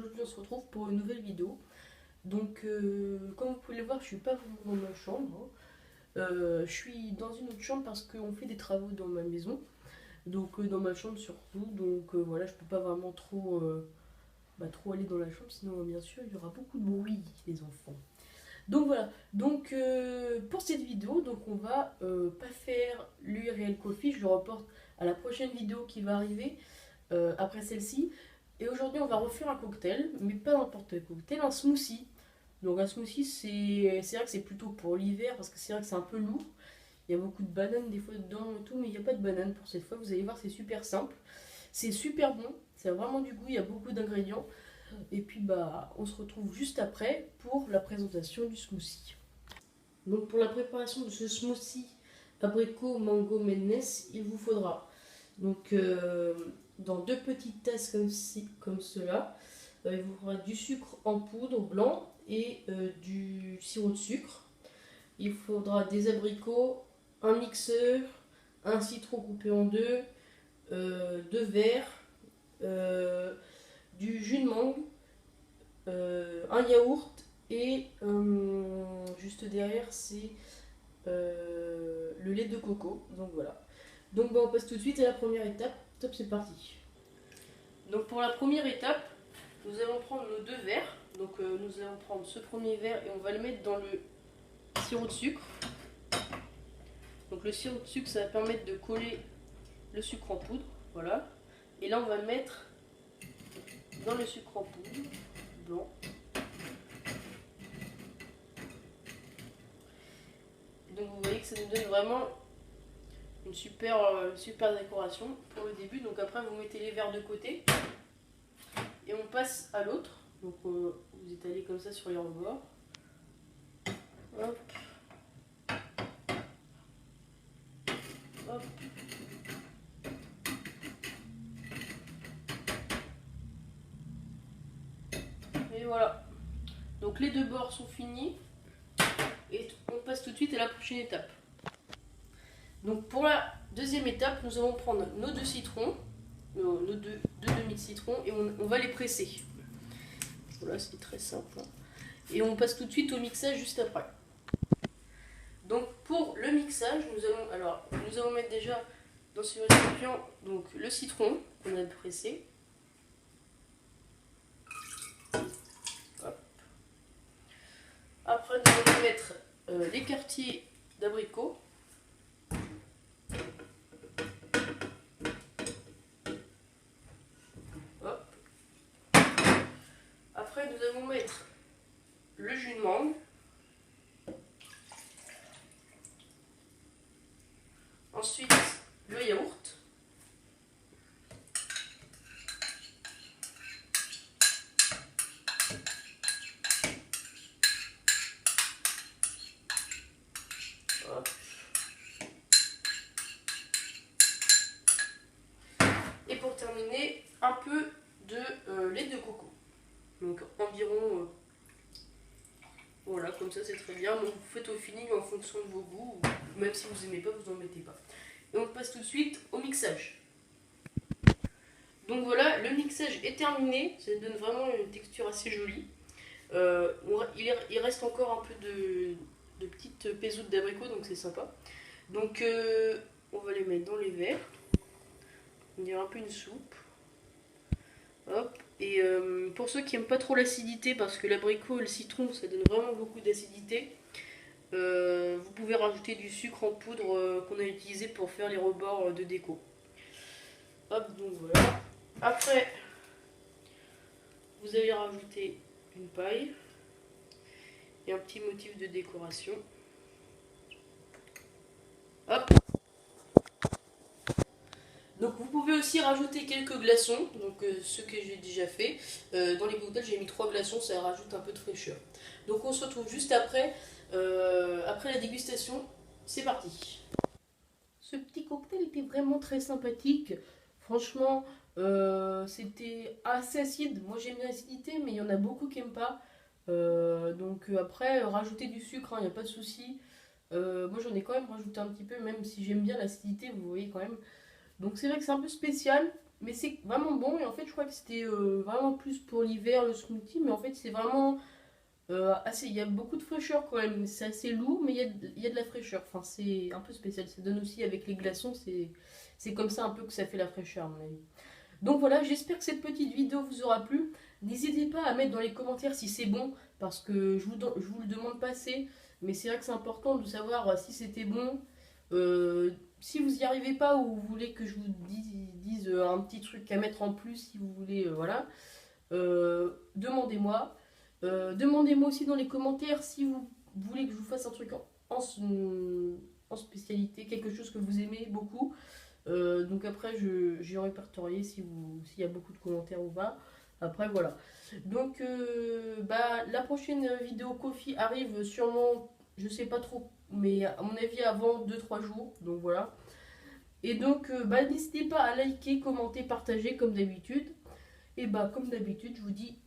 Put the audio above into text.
aujourd'hui on se retrouve pour une nouvelle vidéo. Donc comme vous pouvez le voir, je suis pas vraiment dans ma chambre. Je suis dans une autre chambre parce qu'on fait des travaux dans ma maison. Donc dans ma chambre surtout. Donc voilà, je peux pas vraiment trop aller dans la chambre, sinon bien sûr il y aura beaucoup de bruit les enfants. Donc voilà, donc pour cette vidéo, donc on va pas faire l'URL Coffee, je le reporte à la prochaine vidéo qui va arriver après celle-ci. Et aujourd'hui on va refaire un cocktail, mais pas n'importe quel cocktail, un smoothie. Donc un smoothie c'est vrai que c'est plutôt pour l'hiver parce que c'est vrai que c'est un peu lourd. Il y a beaucoup de bananes des fois dedans et tout, mais il n'y a pas de bananes pour cette fois. Vous allez voir, c'est super simple. C'est super bon, ça a vraiment du goût, il y a beaucoup d'ingrédients. Et puis bah on se retrouve juste après pour la présentation du smoothie. Donc pour la préparation de ce smoothie abricot mango madness, il vous faudra donc dans deux petites tasses comme cela, il vous faudra du sucre en poudre blanc et du sirop de sucre. Il faudra des abricots, un mixeur, un citron coupé en deux, deux verres, du jus de mangue, un yaourt et juste derrière c'est le lait de coco. Donc voilà. Donc bah, on passe tout de suite à la première étape. Top, c'est parti. Donc pour la première étape, nous allons prendre nos deux verres. Donc nous allons prendre ce premier verre et on va le mettre dans le sirop de sucre. Donc le sirop de sucre, ça va permettre de coller le sucre en poudre. Voilà. Et là on va le mettre dans le sucre en poudre blanc. Donc vous voyez que ça nous donne vraiment une super décoration pour le début. Donc après vous mettez les verres de côté et on passe à l'autre. Donc vous étalez comme ça sur les rebords. Hop. Hop. Et voilà. Donc les deux bords sont finis. Et on passe tout de suite à la prochaine étape. Donc pour la deuxième étape, nous allons prendre nos deux citrons, nos deux demi de citron, et on va les presser. Voilà, c'est très simple. Et on passe tout de suite au mixage juste après. Donc pour le mixage, nous allons mettre déjà dans ce récipient donc le citron qu'on a pressé. Hop. Après nous allons mettre les quartiers d'abricot. Hop. Après nous allons mettre le jus de mangue. Ensuite, le yaourt. Hop. Et pour terminer, un peu de lait de coco. Donc environ, voilà, comme ça c'est très bien. Donc vous faites au feeling en fonction de vos goûts. Ou même si vous n'aimez pas, vous n'en mettez pas. Et on passe tout de suite au mixage. Donc voilà, le mixage est terminé, ça donne vraiment une texture assez jolie. Il reste encore un peu de petites pézoutes d'abricot, donc c'est sympa. Donc on va les mettre dans les verres. On dirait un peu une soupe. Hop. Et pour ceux qui n'aiment pas trop l'acidité, parce que l'abricot et le citron, ça donne vraiment beaucoup d'acidité, vous pouvez rajouter du sucre en poudre qu'on a utilisé pour faire les rebords de déco. Hop, donc voilà. Après, vous allez rajouter une paille et un petit motif de décoration. Hop. Donc vous pouvez aussi rajouter quelques glaçons, donc ce que j'ai déjà fait. Dans les cocktails, j'ai mis 3 glaçons, ça rajoute un peu de fraîcheur. Donc on se retrouve juste après, après la dégustation. C'est parti. Ce petit cocktail était vraiment très sympathique. Franchement, c'était assez acide. Moi j'aime bien l'acidité, mais il y en a beaucoup qui n'aiment pas. Donc après, rajouter du sucre, il n'y a pas de souci. Moi j'en ai quand même rajouté un petit peu, même si j'aime bien l'acidité, vous voyez quand même. Donc c'est vrai que c'est un peu spécial, Mais c'est vraiment bon. Et en fait, je crois que c'était vraiment plus pour l'hiver, le smoothie. Mais en fait, c'est vraiment assez. Il y a beaucoup de fraîcheur quand même. C'est assez lourd, mais il y a de la fraîcheur. Enfin, c'est un peu spécial. Ça donne aussi avec les glaçons. C'est comme ça un peu que ça fait la fraîcheur, à mon avis. Donc voilà, j'espère que cette petite vidéo vous aura plu. N'hésitez pas à mettre dans les commentaires si c'est bon, parce que je vous le demande pas assez, mais c'est vrai que c'est important de savoir si c'était bon. Si vous n'y arrivez pas ou vous voulez que je vous dise un petit truc à mettre en plus, si vous voulez, voilà, demandez-moi. Demandez-moi aussi dans les commentaires si vous voulez que je vous fasse un truc en spécialité, quelque chose que vous aimez beaucoup. Donc après, j'ai répertorié si s'il y a beaucoup de commentaires ou pas. Après, voilà. Donc, bah, la prochaine vidéo Kofi arrive sûrement, je sais pas trop, mais à mon avis avant 2 3 jours. Donc voilà. Et donc, bah, n'hésitez pas à liker, commenter, partager comme d'habitude. Et bah, comme d'habitude, je vous dis